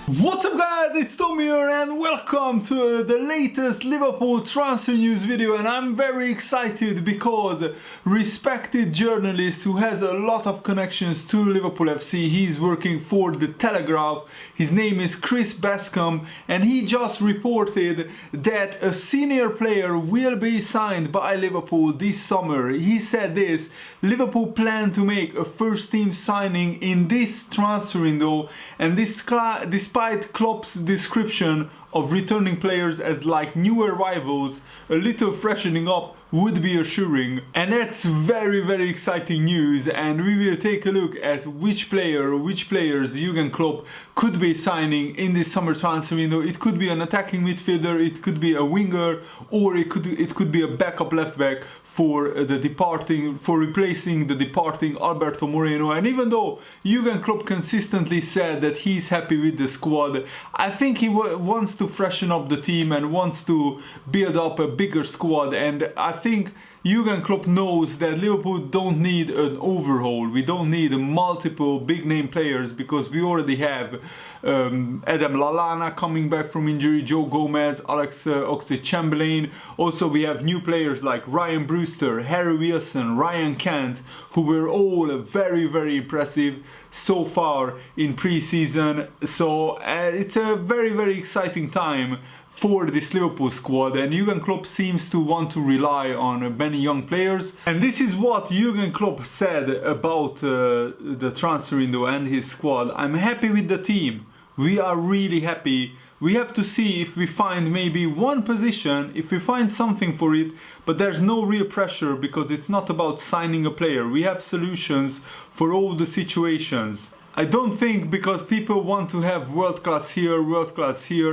What's up guys, it's Tom here and welcome to the latest Liverpool transfer news video, and I'm very excited because respected journalist who has a lot of connections to Liverpool FC, he's working for The Telegraph, his name is Chris Bascom, and he just reported that a senior player will be signed by Liverpool this summer. He said this: Liverpool plan to make a first team signing in this transfer window, and despite Klopp's description of returning players as like new arrivals, a little freshening up would be assuring. And that's very exciting news, and we will take a look at which players Jurgen Klopp could be signing in this summer transfer window. It could be an attacking midfielder, it could be a winger, or it could be a backup left back for replacing the departing Alberto Moreno. And even though Jurgen Klopp consistently said that he's happy with the squad, I think he wants to freshen up the team and wants to build up a bigger squad. And I think Jurgen Klopp knows that Liverpool don't need an overhaul. We don't need multiple big name players because we already have Adam Lallana coming back from injury, Joe Gomez, Alex Oxlade-Chamberlain. Also we have new players like Ryan Brewster, Harry Wilson, Ryan Kent, who were all very impressive so far in pre-season. So it's a very exciting time for this Liverpool squad, and Jurgen Klopp seems to want to rely on many young players. And this is what Jurgen Klopp said about the transfer window and his squad. I'm happy with the team. We are really happy. We have to see if we find maybe one position, if we find something for it, but there's no real pressure because it's not about signing a player. We have solutions for all the situations. I don't think because people want to have world class here,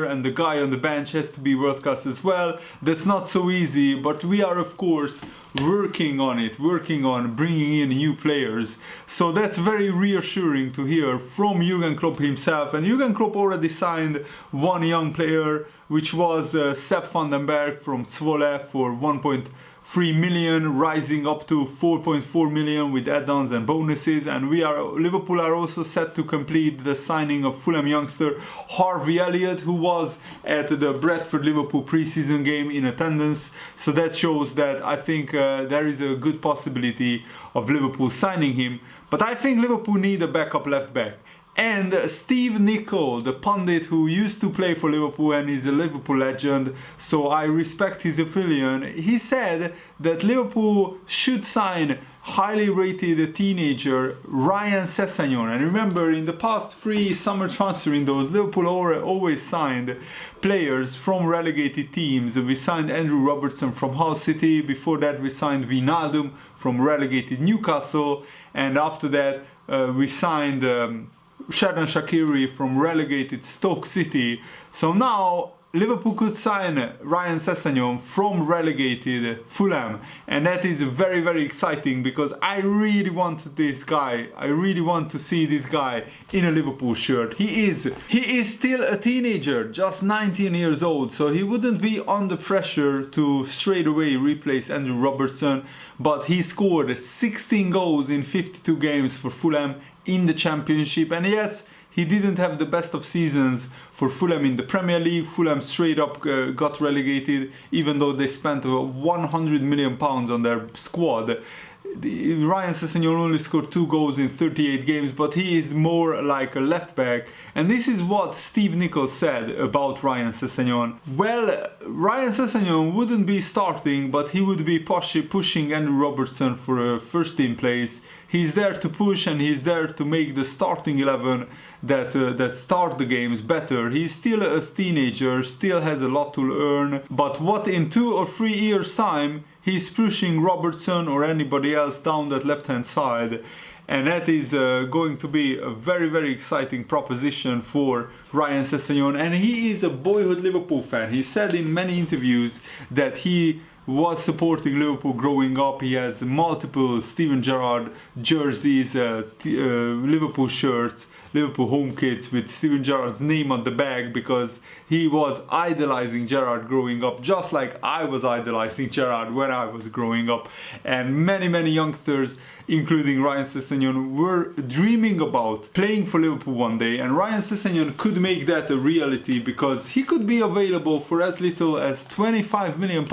and the guy on the bench has to be world class as well. That's not so easy, but we are of course working on bringing in new players. So that's very reassuring to hear from Jurgen Klopp himself. And Jurgen Klopp already signed one young player, which was Sepp van den Berg from Zwolle for 1.3 million, rising up to 4.4 million with add-ons and bonuses. And Liverpool are also set to complete the signing of Fulham youngster Harvey Elliott, who was at the Bradford Liverpool preseason game in attendance. So that shows that I think there is a good possibility of Liverpool signing him. But I think Liverpool need a backup left back. And Steve Nicol, the pundit who used to play for Liverpool and is a Liverpool legend, so I respect his opinion, he said that Liverpool should sign highly rated teenager Ryan Sessegnon. And remember, in the past 3 summer transfer windows, Liverpool always signed players from relegated teams. We signed Andrew Robertson from Hull City, before that we signed Wijnaldum from relegated Newcastle, and after that we signed Xherdan Shaqiri from relegated Stoke City. So now Liverpool could sign Ryan Sessegnon from relegated Fulham, and that is very exciting because I really want this guy. I really want to see this guy in a Liverpool shirt. He is still a teenager, just 19 years old, so he wouldn't be under pressure to straight away replace Andrew Robertson, but he scored 16 goals in 52 games for Fulham in the Championship. And yes, he didn't have the best of seasons for Fulham in the Premier League. Fulham straight up got relegated, even though they spent 100 million pounds on their squad. Ryan Sessegnon only scored 2 goals in 38 games, but he is more like a left back. And this is what Steve Nicol said about Ryan Sessegnon. Well, Ryan Sessegnon wouldn't be starting, but he would be pushing Andrew Robertson for a first team place. He's there to push, and he's there to make the starting 11 that start the games better. He's still a teenager, still has a lot to learn, but what in 2 or 3 years time he's pushing Robertson or anybody else down that left hand side, and that is going to be a very exciting proposition for Ryan Sessegnon. And he is a boyhood Liverpool fan. He said in many interviews that he was supporting Liverpool growing up. He has multiple Steven Gerrard jerseys, Liverpool shirts, Liverpool home kits with Steven Gerrard's name on the bag, because he was idolizing Gerrard growing up, just like I was idolizing Gerrard when I was growing up. And many youngsters, including Ryan Sessegnon, were dreaming about playing for Liverpool one day, and Ryan Sessegnon could make that a reality, because he could be available for as little as £25 million,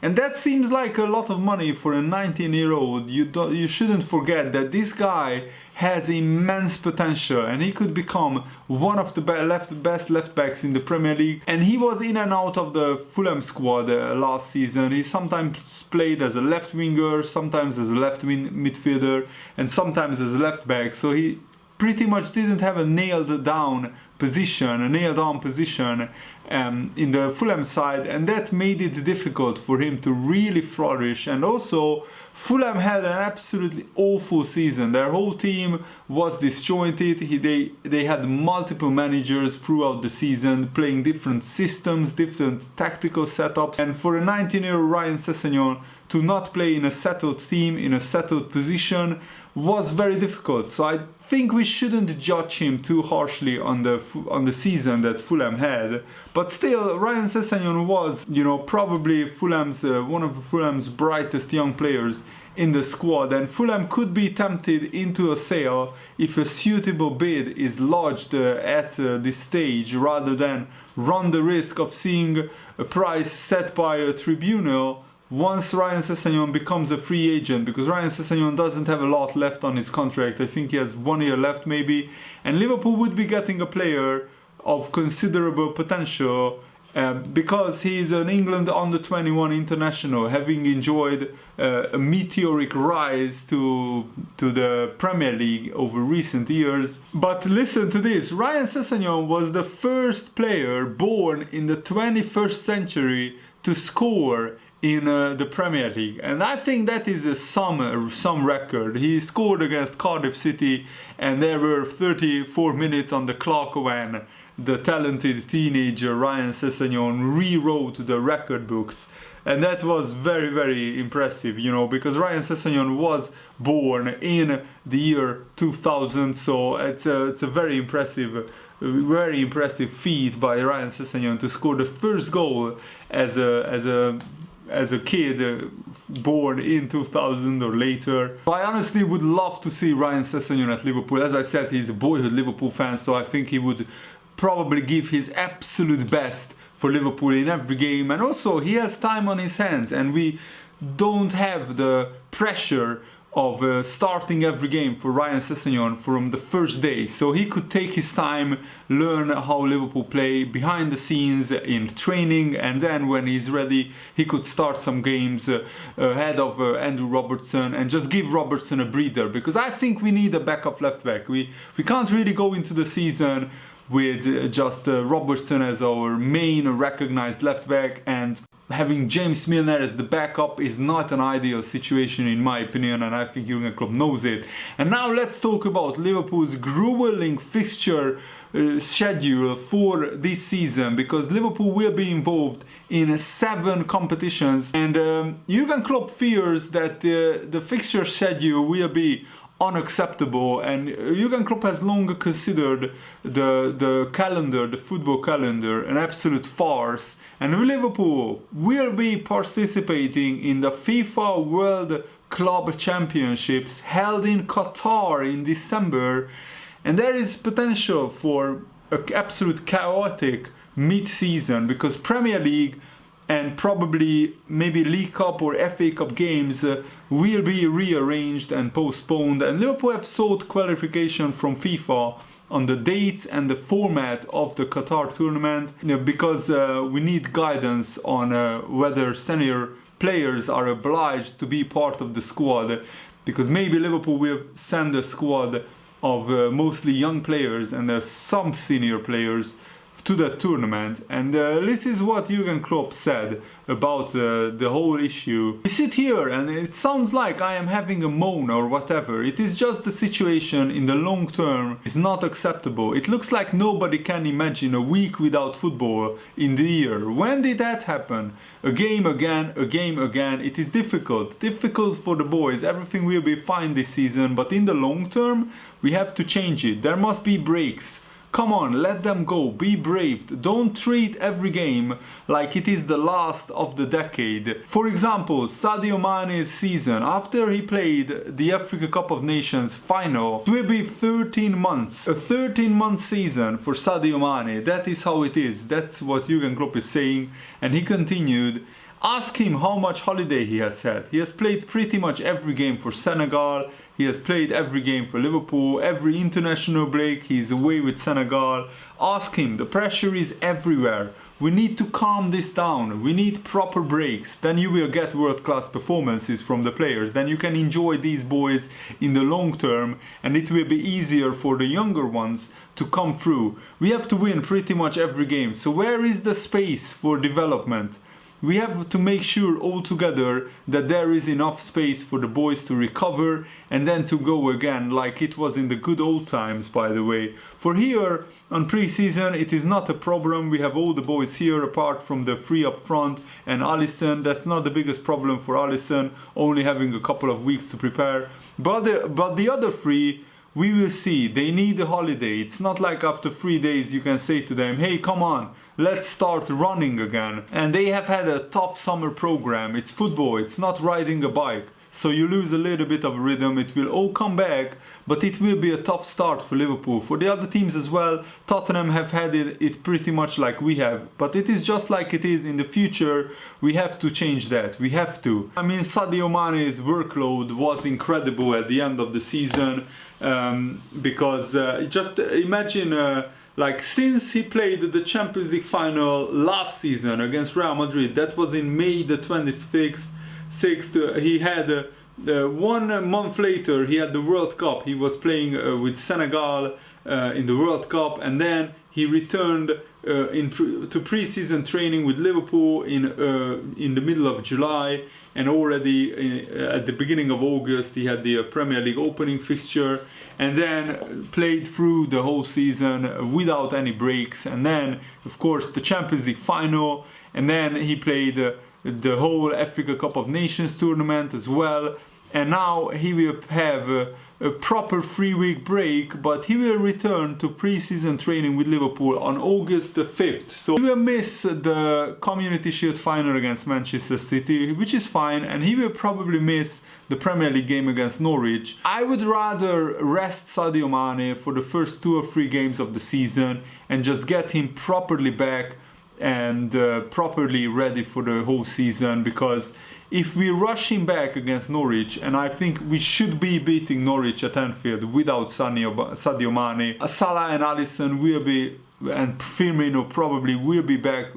and that seems like a lot of money for a 19-year-old. You shouldn't forget that this guy has immense potential, and he could become one of the best left backs in the Premier League. And he was in and out of the Fulham squad last season. He sometimes played as a left winger, sometimes as a left midfielder, and sometimes as a left back. So he pretty much didn't have a nailed down position in the Fulham side, and that made it difficult for him to really flourish. And also, Fulham had an absolutely awful season. Their whole team was disjointed. They had multiple managers throughout the season, playing different systems, different tactical setups. And for a 19-year-old Ryan Sessegnon to not play in a settled team, in a settled position, was very difficult. So I think we shouldn't judge him too harshly on the season that Fulham had. But still, Ryan Sessegnon was, probably one of Fulham's brightest young players in the squad, and Fulham could be tempted into a sale if a suitable bid is lodged at this stage, rather than run the risk of seeing a price set by a tribunal once Ryan Sessegnon becomes a free agent, because Ryan Sessegnon doesn't have a lot left on his contract. I think he has 1 year left maybe, and Liverpool would be getting a player of considerable potential because he's an England under-21 international, having enjoyed a meteoric rise to the Premier League over recent years. But listen to this, Ryan Sessegnon was the first player born in the 21st century to score in the Premier League, and I think that is some record. He scored against Cardiff City, and there were 34 minutes on the clock when the talented teenager Ryan Sessegnon rewrote the record books, and that was very impressive, because Ryan Sessegnon was born in the year 2000, so it's a very impressive feat by Ryan Sessegnon to score the first goal as a kid born in 2000 or later. So I honestly would love to see Ryan Sessegnon at Liverpool. As I said, he's a boyhood Liverpool fan, so I think he would probably give his absolute best for Liverpool in every game. And also, he has time on his hands, and we don't have the pressure of starting every game for Ryan Sessegnon from the first day. So he could take his time, learn how Liverpool play behind the scenes in training, and then when he's ready, he could start some games ahead of Andrew Robertson, and just give Robertson a breather, because I think we need a backup left back. We can't really go into the season with just Robertson as our main recognized left back, and having James Milner as the backup is not an ideal situation in my opinion, and I think Jurgen Klopp knows it. And now let's talk about Liverpool's grueling fixture schedule for this season, because Liverpool will be involved in 7 competitions, and Jurgen Klopp fears that the fixture schedule will be unacceptable, and Jurgen Klopp has long considered the football calendar, an absolute farce. And Liverpool will be participating in the FIFA World Club Championships held in Qatar in December, and there is potential for an absolute chaotic mid-season, because Premier League and probably maybe League Cup or FA Cup games will be rearranged and postponed, and Liverpool have sought qualification from FIFA on the dates and the format of the Qatar tournament, because we need guidance on whether senior players are obliged to be part of the squad, because maybe Liverpool will send a squad of mostly young players and some senior players to that tournament. And this is what Jurgen Klopp said about the whole issue. We sit here and it sounds like I am having a moan or whatever. It is just the situation in the long term is not acceptable. It looks like nobody can imagine a week without football in the year. When did that happen? A game again, a game again. It is difficult for the boys. Everything will be fine this season, but in the long term we have to change it. There must be breaks. Come on, let them go, be brave. Don't treat every game like it is the last of the decade. For example, Sadio Mane's season, after he played the Africa Cup of Nations final, it will be 13 months. A 13-month season for Sadio Mane, that is how it is. That's what Jurgen Klopp is saying. And he continued, ask him how much holiday he has had. He has played pretty much every game for Senegal. He has played every game for Liverpool. Every international break, he's away with Senegal. Ask him, the pressure is everywhere. We need to calm this down. We need proper breaks. Then you will get world-class performances from the players. Then you can enjoy these boys in the long term, and it will be easier for the younger ones to come through. We have to win pretty much every game. So where is the space for development? We have to make sure all together that there is enough space for the boys to recover and then to go again, like it was in the good old times, by the way. For here on pre-season it is not a problem. We have all the boys here apart from the three up front and Alisson. That's not the biggest problem for Alisson, only having a couple of weeks to prepare. But the other three, we will see. They need a holiday. It's not like after 3 days you can say to them, hey, come on, let's start running again. And they have had a tough summer program. It's football, it's not riding a bike. So you lose a little bit of rhythm. It will all come back, but it will be a tough start for Liverpool. For the other teams as well, Tottenham have had it pretty much like we have. But it is just like it is in the future. We have to change that. We have to. I mean, Sadio Mane's workload was incredible at the end of the season. Because just imagine... like since he played the Champions League final last season against Real Madrid, that was in May the 26th, he had 1 month later he had the World Cup. He was playing with Senegal in the World Cup, and then he returned to pre-season training with Liverpool in the middle of July, and already at the beginning of August he had the Premier League opening fixture, and then played through the whole season without any breaks, and then of course the Champions League final, and then he played the whole Africa Cup of Nations tournament as well, and now he will have a proper 3-week break, but he will return to pre-season training with Liverpool on August the 5th. So he will miss the Community Shield final against Manchester City, which is fine, and he will probably miss the Premier League game against Norwich. I would rather rest Sadio Mane for the first 2 or 3 games of the season and just get him properly back and properly ready for the whole season, because if we rush him back against Norwich, and I think we should be beating Norwich at Anfield without Sadio Mane, Salah and Alisson will be, and Firmino probably will be back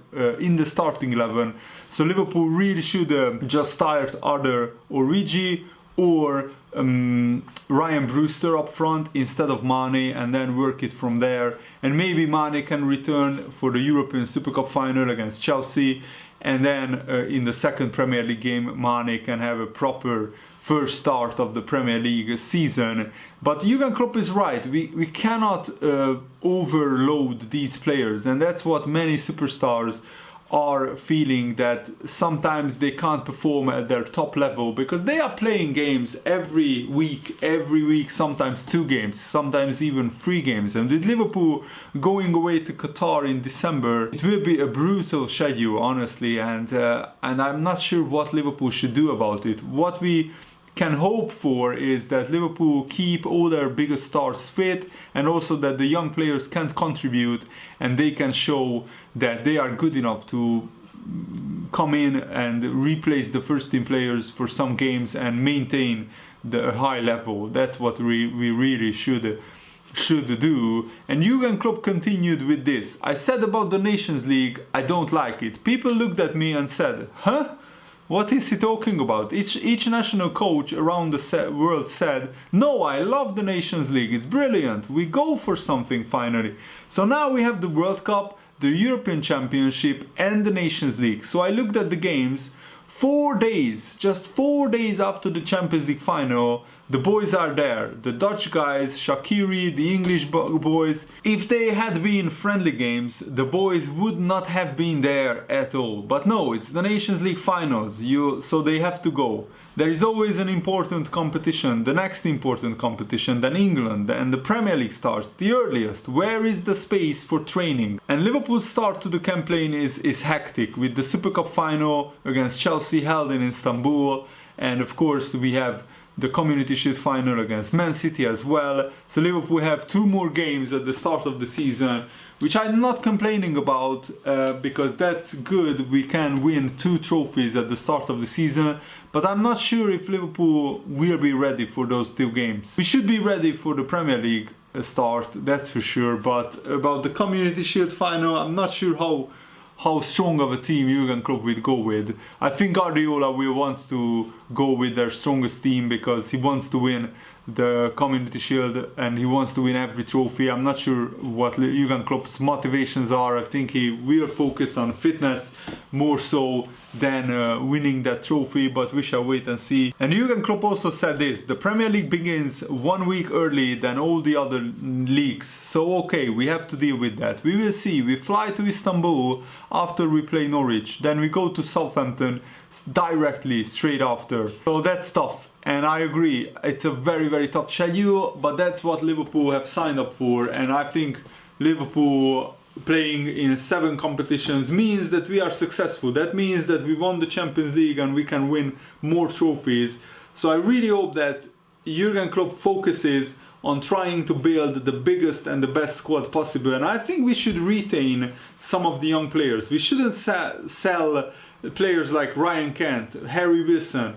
in the starting 11. So Liverpool really should just start either Origi or Ryan Brewster up front instead of Mane, and then work it from there. And maybe Mane can return for the European Super Cup final against Chelsea, and then in the second Premier League game Mane can have a proper first start of the Premier League season. But Jurgen Klopp is right, we cannot overload these players, and that's what many superstars are feeling, that sometimes they can't perform at their top level because they are playing games every week, sometimes 2 games, sometimes even 3 games. And with Liverpool going away to Qatar in December, it will be a brutal schedule, honestly, and I'm not sure what Liverpool should do about it. What we can hope for is that Liverpool keep all their biggest stars fit, and also that the young players can contribute and they can show that they are good enough to come in and replace the first team players for some games and maintain the high level. That's what we really should do. And Jurgen Klopp continued with this: I said about the Nations League, I don't like it. People looked at me and said, huh? What is he talking about? Each national coach around the world said, no, I love the Nations League, it's brilliant, we go for something finally. So now we have the World Cup, the European Championship and the Nations League. So I looked at the games. 4 days, just 4 days after the Champions League final, the boys are there. The Dutch guys, Shaqiri, the English boys. If they had been friendly games, the boys would not have been there at all. But no, it's the Nations League finals, so they have to go. There is always an important competition, the next important competition, then England, and the Premier League starts, the earliest. Where is the space for training? And Liverpool's start to the campaign is hectic, with the Super Cup final against Chelsea held in Istanbul, and of course we have the Community Shield final against Man City as well. So Liverpool have 2 more games at the start of the season, which I'm not complaining about because that's good. We can win 2 trophies at the start of the season, but I'm not sure if Liverpool will be ready for those 2 games. We should be ready for the Premier League start, that's for sure, but about the Community Shield final, I'm not sure how strong of a team Jurgen Klopp will go with. I think Guardiola will want to go with their strongest team because he wants to win the Community Shield and he wants to win every trophy. I'm not sure what Jurgen Klopp's motivations are. I think he will focus on fitness more so than winning that trophy, but we shall wait and see. And Jurgen Klopp also said this: the Premier League begins 1 week early than all the other leagues, so okay, we have to deal with that. We will see. We fly to Istanbul after we play Norwich, then we go to Southampton directly straight after, so that's tough. And I agree, it's a very, very tough schedule, but that's what Liverpool have signed up for. And I think Liverpool playing in 7 competitions means that we are successful. That means that we won the Champions League and we can win more trophies. So I really hope that Jurgen Klopp focuses on trying to build the biggest and the best squad possible. And I think we should retain some of the young players. We shouldn't sell players like Ryan Kent, Harry Wilson.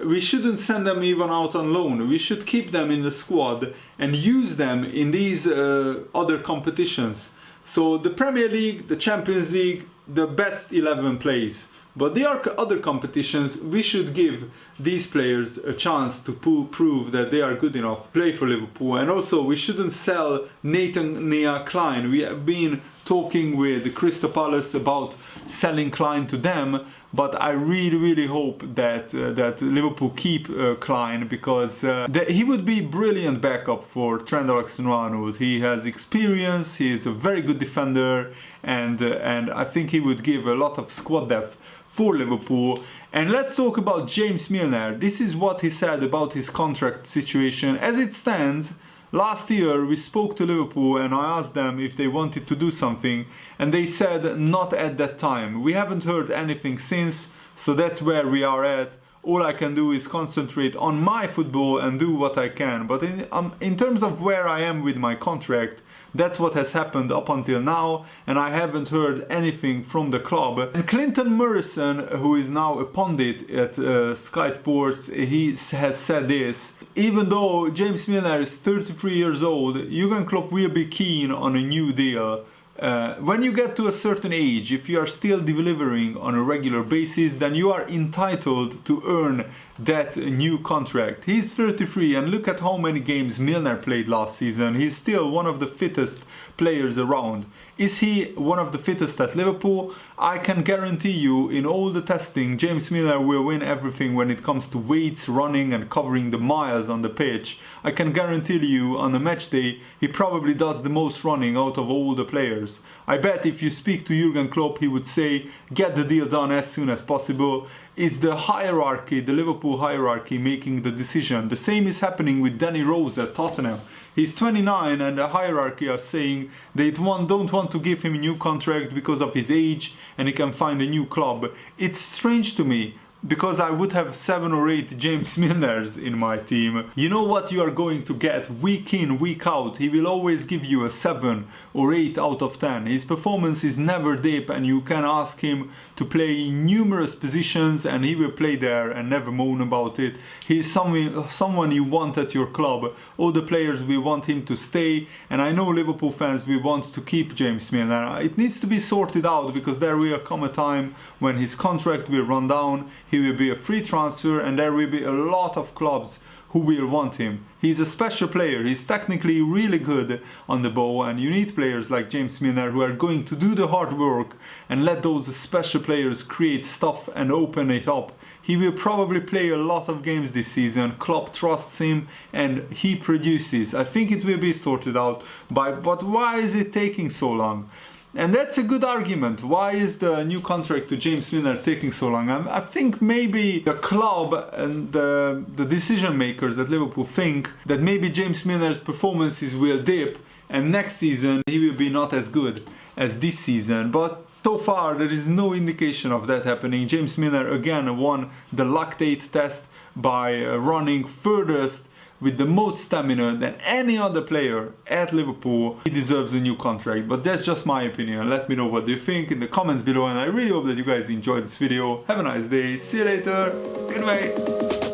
We shouldn't send them even out on loan. We should keep them in the squad and use them in these other competitions. So the Premier League, the Champions League, the best 11 plays. But the other competitions, we should give these players a chance to prove that they are good enough to play for Liverpool. And also, we shouldn't sell Nathaniel Klein. We have been talking with Crystal Palace about selling Klein to them. But I really, really hope that Liverpool keep Klein, because he would be brilliant backup for Trent Alexander-Arnold. He has experience, he is a very good defender, and I think he would give a lot of squad depth for Liverpool. And let's talk about James Milner. This is what he said about his contract situation. As it stands, last year we spoke to Liverpool and I asked them if they wanted to do something, and they said not at that time. We haven't heard anything since, so that's where we are at. All I can do is concentrate on my football and do what I can. But in terms of where I am with my contract, that's what has happened up until now, and I haven't heard anything from the club. And Clinton Morrison, who is now a pundit at Sky Sports, he has said this: even though James Milner is 33 years old, Jurgen Klopp will be keen on a new deal. When you get to a certain age, if you are still delivering on a regular basis, then you are entitled to earn that new contract. He's 33 and look at how many games Milner played last season. He's still one of the fittest players around. Is he one of the fittest at Liverpool? I can guarantee you, in all the testing, James Milner will win everything when it comes to weights, running and covering the miles on the pitch. I can guarantee you, on a match day, he probably does the most running out of all the players. I bet if you speak to Jurgen Klopp, he would say, get the deal done as soon as possible. It's the hierarchy, the Liverpool hierarchy, making the decision. The same is happening with Danny Rose at Tottenham. He's 29 and the hierarchy are saying they don't want to give him a new contract because of his age and he can find a new club. It's strange to me, because I would have 7 or 8 James Milners in my team. You know what you are going to get week in, week out. He will always give you a 7 or 8 out of 10. His performance is never dip, and you can ask him to play numerous positions and he will play there and never moan about it. He's someone you want at your club. All the players will want him to stay, and I know Liverpool fans will want to keep James Milner. It needs to be sorted out, because there will come a time when his contract will run down, he will be a free transfer, and there will be a lot of clubs who who will want him. He's a special player. He's technically really good on the ball, and you need players like James Milner who are going to do the hard work and let those special players create stuff and open it up. He will probably play a lot of games this season. Klopp trusts him and he produces. I think it will be sorted out. But why is it taking so long? And that's a good argument. Why is the new contract to James Milner taking so long? I think maybe the club and the decision makers at Liverpool think that maybe James Milner's performances will dip and next season he will be not as good as this season. But so far there is no indication of that happening. James Milner again won the lactate test by running furthest with the most stamina than any other player at Liverpool. He deserves a new contract, but that's just my opinion. Let me know what you think in the comments below, and I really hope that you guys enjoyed this video. Have a nice day, see you later, goodbye.